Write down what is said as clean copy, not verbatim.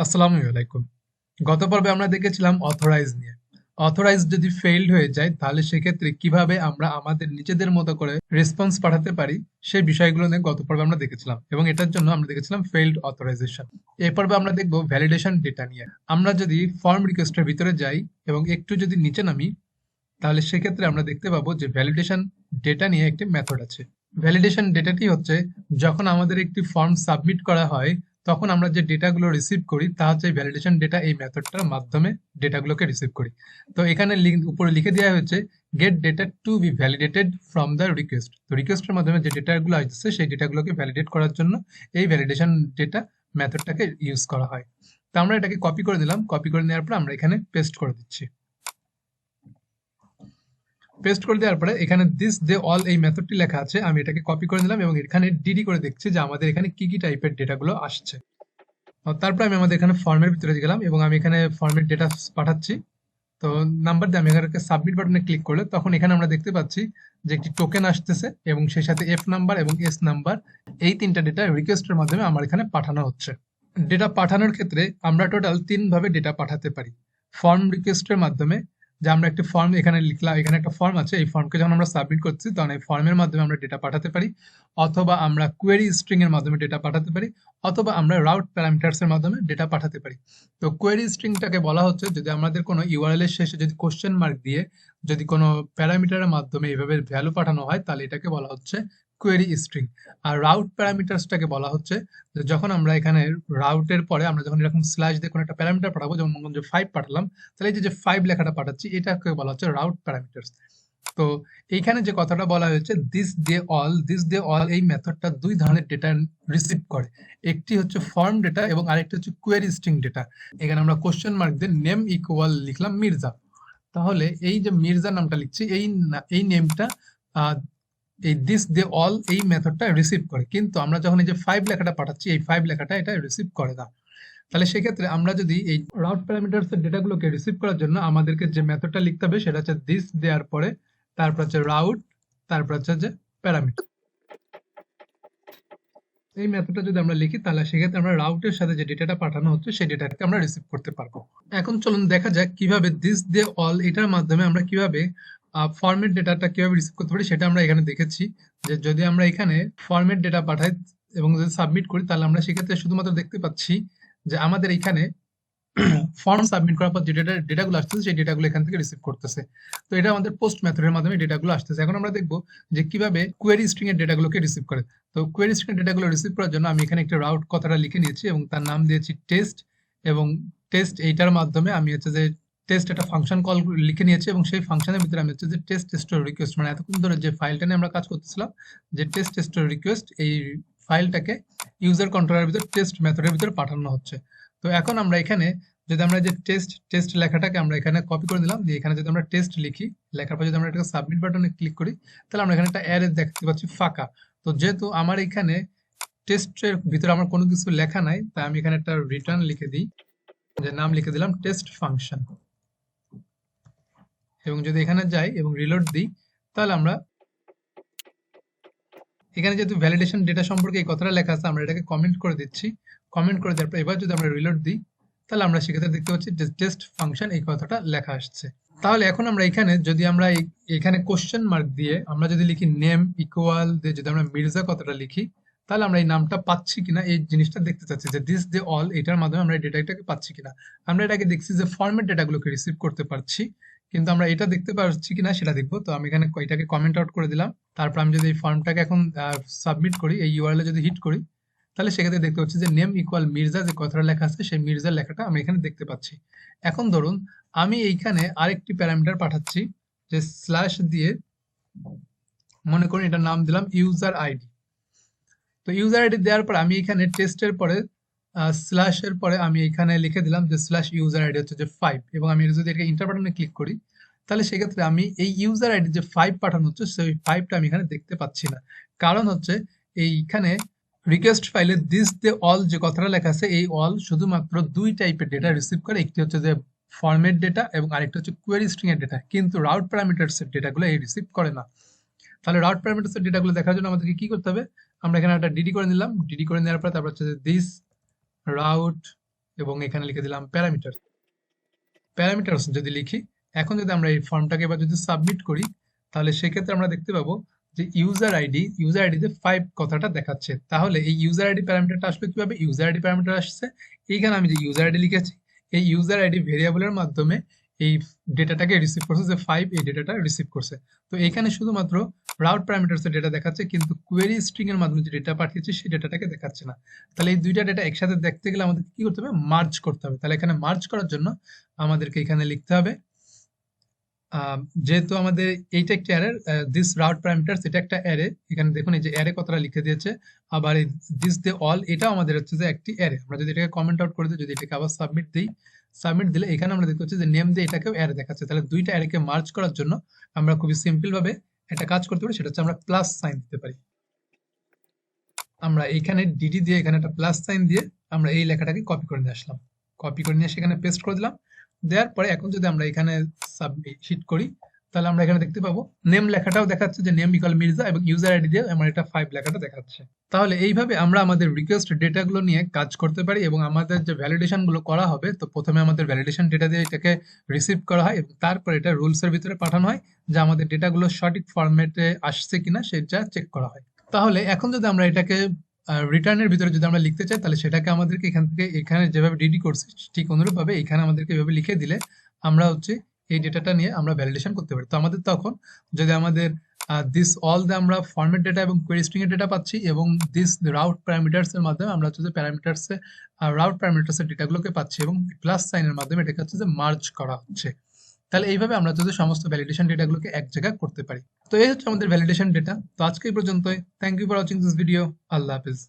আসসালামু আলাইকুম। গত পর্বে আমরা দেখেছিলাম অথরাইজ নিয়ে। অথরাইজ যদি ফেইলড হয়ে যায় তাহলে সেক্ষেত্রে কিভাবে আমরা আমাদের নিজেদের মতো করে রেসপন্স পাঠাতে পারি সেই বিষয়গুলো নিয়ে গত পর্বে আমরা দেখেছিলাম এবং এটার জন্য আমরা দেখেছিলাম ফেইলড অথরাইজেশন। এই পর্বে আমরা দেখব ভ্যালিডেশন ডেটা নিয়ে। আমরা যদি ফর্ম রিকোয়েস্টের ভিতরে যাই এবং একটু যদি নিচে নামি তাহলে সেক্ষেত্রে আমরা দেখতে পাবো যে ভ্যালিডেশন ডেটা নিয়ে একটি মেথড আছে। ভ্যালিডেশন ডেটাটি হচ্ছে যখন আমাদের একটি ফর্ম সাবমিট করা হয় তখন আমরা যে ডেটাগুলো রিসিভ করি তা হচ্ছে ভ্যালিডেশন ডেটা এই মেথডটার মাধ্যমে ডেটাগুলোকে রিসিভ করি। তো এখানে উপরে লিখে দেওয়া হয়েছে get data to be validated from the request. তো রিকোয়েস্টের মাধ্যমে যে ডেটাগুলো আসছে সেই ডেটাগুলোকে ভ্যালিডেট করার জন্য এই ভ্যালিডেশন ডেটা মেথডটাকে ইউজ করা হয়। তো আমরা এটাকে কপি করে নিলাম, কপি করে নেওয়ার পর আমরা এখানে পেস্ট করে দিচ্ছি। পেস্ট করে দেওয়ার পরে এখানে দিস দে অল এই মেথডটি লেখা আছে, আমি এটাকে কপি করে নিলাম এবং এখানে ডিডি করে দেখছি যে আমাদের এখানে কি কি টাইপের ডেটাগুলো আসছে। তারপর আমি আমাদের এখানে ফর্মের ভিতরে গেলাম এবং আমি এখানে ফর্মের ডেটা পাঠাচ্ছি। তো নাম্বার দিয়ে আমি এখানে সাবমিট বাটনে ক্লিক করলে তখন এখানে আমরা দেখতে পাচ্ছি যে একটি টোকেন আসতেছে এবং সেই সাথে এফ নাম্বার এবং এস নাম্বার, এই তিনটা ডেটা রিকোয়েস্টের মাধ্যমে আমার এখানে পাঠানো হচ্ছে। ডেটা পাঠানোর ক্ষেত্রে আমরা টোটাল ৩ ভাবে ডেটা পাঠাতে পারি। ফর্ম রিকোয়েস্টের মাধ্যমে, যে আমরা একটা ফর্ম এখানে লিখলাম, এখানে একটা ফর্ম আছে, এই ফর্মকে যখন আমরা সাবমিট করছি তখন এই ফর্মের মাধ্যমে আমরা ডেটা পাঠাতে পারি, অথবা আমরা কোয়েরি স্ট্রিং এর মাধ্যমে ডেটা পাঠাতে পারি, অথবা আমরা রাউট প্যারামিটারস এর মাধ্যমে ডেটা পাঠাতে পারি। তো কোয়েরি স্ট্রিংটাকে বলা হচ্ছে যদি আমাদের কোনো ইউআরএল এর শেষে যদি কোশ্চেন মার্ক দিয়ে যদি কোনো প্যারামিটারের মাধ্যমে এইভাবে ভ্যালু পাঠানো হয় তাহলে এটাকে বলা হচ্ছে কোয়েরি স্ট্রিং। আর রাউট প্যারামিটারসটাকে বলা হচ্ছে যে যখন আমরা এখানে রাউটের পরে আমরা যখন এরকম স্ল্যাশ দিয়ে কোনো একটা প্যারামিটার পাঠাবো, যেমন মনে যে 5 পাঠালাম, তাহলে এই যে 5 লেখাটা পাঠাচ্ছি এটাকে বলা হচ্ছে রাউট প্যারামিটারস। তো এইখানে যে কথাটা বলা হয়েছে দিস দে অল এই মেথডটা দুই ধরনের ডেটা রিসিভ করে। একটি হচ্ছে ফর্ম ডেটা এবং আরেকটি হচ্ছে কোয়েরি স্ট্রিং ডেটা। এখানে আমরা কোশ্চেন মার্ক দিয়ে নেম ইকুয়াল লিখলাম মির্জা। তাহলে এই যে মির্জা নামটা লিখছি এই নেমটা এই দিস দে অল এই মেথডটা রিসিভ করে, কিন্তু আমরা যখন এই যে 5 লেখাটা পাঠাচ্ছি এই 5 লেখাটা এটা রিসিভ করে না। তাহলে সেক্ষেত্রে আমরা যদি এই রাউট প্যারামিটারস এর ডেটাগুলোকে রিসিভ করার জন্য আমাদেরকে যে মেথডটা লিখতে হবে সেটা হচ্ছে দিস দেওয়ার পরে তারপর হচ্ছে রাউট, তারপর হচ্ছে যে প্যারামিটার। এই মেথডটা যদি আমরা লিখি তাহলে সেক্ষেত্রে আমরা রাউটের সাথে যে ডেটাটা পাঠানো হচ্ছে সেই ডেটাটাকে আমরা রিসিভ করতে পারবো। এখন চলুন দেখা যাক কিভাবে দিস দে অল এটার মাধ্যমে আমরা কিভাবে ফরম্যাট ডেটাটা কিভাবে রিসিভ করতে পারি সেটা আমরা এখানে দেখেছি। যে যদি আমরা এখানে ফরম্যাট ডেটা পাঠাই এবং যদি সাবমিট করি তাহলে আমরা সেক্ষেত্রে শুধুমাত্র দেখতে পাচ্ছি যে আমাদের এখানে ফর্ম সাবমিট করার পর যে ডেটাগুলো আসতেছে সেই ডেটাগুলো এখান থেকে রিসিভ করতেছে। তো এটা আমাদের পোস্ট মেথডের মাধ্যমে ডেটাগুলো আসতেছে। এখন আমরা দেখবো যে কিভাবে কোয়েরি স্ট্রিং এর ডেটাগুলোকে রিসিভ করে। তো কোয়েরি স্ট্রিং এর ডেটাগুলো রিসিভ করার জন্য আমি এখানে একটা রাউট কথাটা লিখে নিয়েছি এবং তার নাম দিয়েছি টেস্ট, এবং টেস্ট এইটার মাধ্যমে আমি হচ্ছে যে টেস্ট একটা ফাংশন কল লিখে নিয়েছি এবং সেই ফাংশনের ভিতরে আমি হচ্ছে যে টেস্ট স্টোর রিকোয়েস্ট, মানে এতক্ষণ ধরে যে ফাইলটা নিয়ে আমরা কাজ করতেছিলাম যে টেস্ট স্টোর রিকোয়েস্ট, এই ফাইলটাকে ইউজার কন্ট্রোলারের ভিতর টেস্ট মেথডের ভিতরে পাঠানো হচ্ছে। তো এখন আমরা এখানে যদি আমরা যে টেস্ট লেখাটাকে আমরা এখানে কপি করে নিলাম, দিয়ে এখানে যদি আমরা টেস্ট লিখি, লেখার পর যদি আমরা এটাকে সাবমিট বাটনে ক্লিক করি তাহলে আমরা এখানে একটা অ্যারে দেখতে পাচ্ছি ফাঁকা। তো যেহেতু আমার এখানে টেস্টের ভিতরে আমার কোনো কিছু লেখা নাই তাই আমি এখানে একটা রিটার্ন লিখে দিই, যে নাম লিখে দিলাম টেস্ট ফাংশন, এবং যদি এখানে যাই এবং রিলোড দিই তাহলে আমরা এখানে যেহেতু ভ্যালিডেশন ডেটা সম্পর্কে এই কথাটা লেখা আছে আমরা এটাকে কমেন্ট করে দিচ্ছি। কমেন্ট করে দেওয়ার পর এবার যদি আমরা রিলোড দিই তাহলে আমরা সেক্ষেত্রে দেখতে পাচ্ছি যে টেস্ট ফাংশন এই কথাটা লেখা আসছে। তাহলে এখন আমরা এখানে যদি আমরা এখানে কোশ্চেন মার্ক দিয়ে আমরা যদি লিখি নেম ইকুয়াল দিয়ে যদি আমরা মির্জা কথাটা লিখি তাহলে আমরা এই নামটা পাচ্ছি কিনা এই জিনিসটা দেখতে চাচ্ছি, যে দিস দে অল এটার মাধ্যমে আমরা এই ডেটাটাকে পাচ্ছি কিনা। আমরা এটাকে দেখছি যে ফরম্যাট ডেটাগুলোকে রিসিভ করতে পারছি, কিন্তু আমরা এটা দেখতে পাচ্ছি কিনা সেটা দেখবো। তো আমি এখানে এটাকে কমেন্ট আউট করে দিলাম। তারপর আমি যদি এই ফর্মটাকে এখন সাবমিট করি, এই ইউআরএল যদি হিট করি তাহলে সেক্ষেত্রে দেখতে পাচ্ছি যে নেম ইকুয়াল মির্জা যে কথাটা লেখা আছে সেই মির্জার লেখাটা আমি এখানে দেখতে পাচ্ছি। এখন ধরুন আমি এইখানে আরেকটি প্যারামিটার পাঠাচ্ছি, যে স্ল্যাশ দিয়ে মনে করি এটার নাম দিলাম ইউজার আইডি। তো ইউজার আইডি দেওয়ার পর আমি এখানে টেস্টের পরে স্ল্যাশ এর পরে আমি এখানে লিখে দিলাম যে স্ল্যাশ ইউজার আইডি হচ্ছে যে 5, এবং আমি যদি এটাকে ইন্টার বাটনে ক্লিক করি তাহলে সেক্ষেত্রে আমি এই ইউজার আইডি যে 5 পাঠানো হচ্ছে সেই 5টা আমি এখানে দেখতে পাচ্ছি না। কারণ হচ্ছে এইখানে রিকোয়েস্ট ফাইলে দিস দে অল যে কথাটা লেখা আছে এই অল শুধুমাত্র দুই টাইপের ডেটা রিসিভ করে, একটি হচ্ছে যে ফরম্যাট ডেটা এবং আরেকটা হচ্ছে কোয়েরি স্ট্রিং এর ডেটা, কিন্তু রাউট প্যারামিটারস এর ডেটাগুলো এই রিসিভ করে না। তাহলে রাউট প্যারামিটারস এর ডেটাগুলো দেখার জন্য আমাদেরকে কি করতে হবে, আমরা এখানে একটা ডিডি করে নিলাম, ডিডি করে নেওয়ার পর তারপর হচ্ছে দিস রাউট এবং এখানে লিখে দিলাম প্যারামিটার। প্যারামিটারস যদি লিখি, এখন যদি আমরা এই ফর্মটাকে এবার যদি সাবমিট করি, তাহলে সেক্ষেত্রে আমরা দেখতে পাবো যে ইউজার আইডিতে 5 কথাটা দেখাচ্ছে। তাহলে এই ইউজার আইডি প্যারামিটারটা আসলে কিভাবে? ইউজার আইডি প্যারামিটার আসছে এইখানে, আমি যে ইউজার আইডি লিখেছি, এই ইউজার আইডি ভেরিয়েবলের মাধ্যমে এই ডেটাটাকে রিসিভ করছে, যে 5 এই ডেটাটা রিসিভ করছে। তো এখানে শুধুমাত্র রাউট প্যারামিটারস এর ডেটা দেখাচ্ছে, কিন্তু কোয়েরি স্ট্রিং এর মাধ্যমে যে ডেটা পাঠিয়েছি সেই ডেটাটাকে দেখাচ্ছে না। তাহলে এই দুইটা ডেটা একসাথে দেখতে গেলে আমাদের কি করতে হবে? মার্জ করতে হবে। তাহলে এখানে মার্জ করার জন্য আমাদেরকে এখানে লিখতে হবে, যেহেতু আমাদের এইটা একটা অ্যারে, দিস রাউট প্যারামিটারস এটা একটা অ্যারে, এখানে দেখুন এই যে অ্যারে কথাটা লিখে দিয়েছে। আবার এই দিস দে অল এটাও আমাদের হচ্ছে যে একটি অ্যারে। আমরা যদি এটাকে কমেন্ট আউট করে দিই, যদি এটাকে আবার সাবমিট দিই, সাবমিট দিলে এখানে আমরা দেখতে পাচ্ছি যে নেম দিয়ে এটাকেও অ্যারে দেখাচ্ছে। তাহলে দুইটা অ্যারেকে মার্জ করার জন্য আমরা খুবই সিম্পল ভাবে একটা কাজ করতে পারি, সেটা হচ্ছে আমরা প্লাস সাইন দিতে পারি। আমরা এইখানে ডিডি দিয়ে এখানে একটা প্লাস সাইন দিয়ে আমরা এই লেখাটাকে কপি করে নিয়ে আসলাম, কপি করে নিয়ে এসে এখানে পেস্ট করে দিলাম। দেওয়ার পরে এখন যদি আমরা এখানে সাবমিট করি, তাহলে আমরা এখানে দেখতে পাবো নেম লেখাটাও দেখাচ্ছে, যে নেম ইকুয়াল মির্জা, এবং ইউজার আইডি দিয়ে আমার এটা 5 লেখাটা দেখাচ্ছে। তাহলে এইভাবে আমরা আমাদের রিকোয়েস্ট ডেটাগুলো নিয়ে কাজ করতে পারি, এবং আমাদের যে ভ্যালিডেশন গুলো করা হবে, তো প্রথমে আমাদের ভ্যালিডেশন ডেটা দিয়ে এটাকে রিসিভ করা হয়, এবং তারপর এটা রুলস এর ভিতরে পাঠানো হয়, যে আমাদের ডেটাগুলো সঠিক ফরম্যাটে আসছে কিনা সেটা চেক করা হয়। তাহলে এখন যদি আমরা এটাকে রিটার্নের ভিতরে যদি আমরা লিখতে চাই, তাহলে সেটাকে আমাদেরকে এখান থেকে, এখানে যেভাবে ডিডি করছি ঠিক অনুরূপ ভাবে এখানে আমাদেরকে এভাবে লিখে দিলে আমরা হচ্ছে এই ডেটাটা নিয়ে আমরা ভ্যালিডেশন করতে পারি। তো আমাদের তখন যদি আমাদের দিস অল দে আমরা ফরম্যাট ডেটা এবং কোয়েরি স্ট্রিং এর ডেটা পাচ্ছি, এবং দিস রাউট প্যারামিটারস এর মাধ্যমে আমরা হচ্ছে যে প্যারামিটারস এ রাউট প্যারামিটারস এর ডেটাগুলোকে পাচ্ছি, এবং প্লাস সাইনের মাধ্যমে এটাকে হচ্ছে যে মার্জ করা হচ্ছে। তাহলে এইভাবে আমরা যদি সমস্ত ভ্যালিডেশন ডেটাগুলোকে এক জায়গায় করতে পারি। তো এই হচ্ছে আমাদের ভ্যালিডেশন ডেটা। তো আজকে এই পর্যন্তই। Thank you for watching this video. আল্লাহ হাফেজ।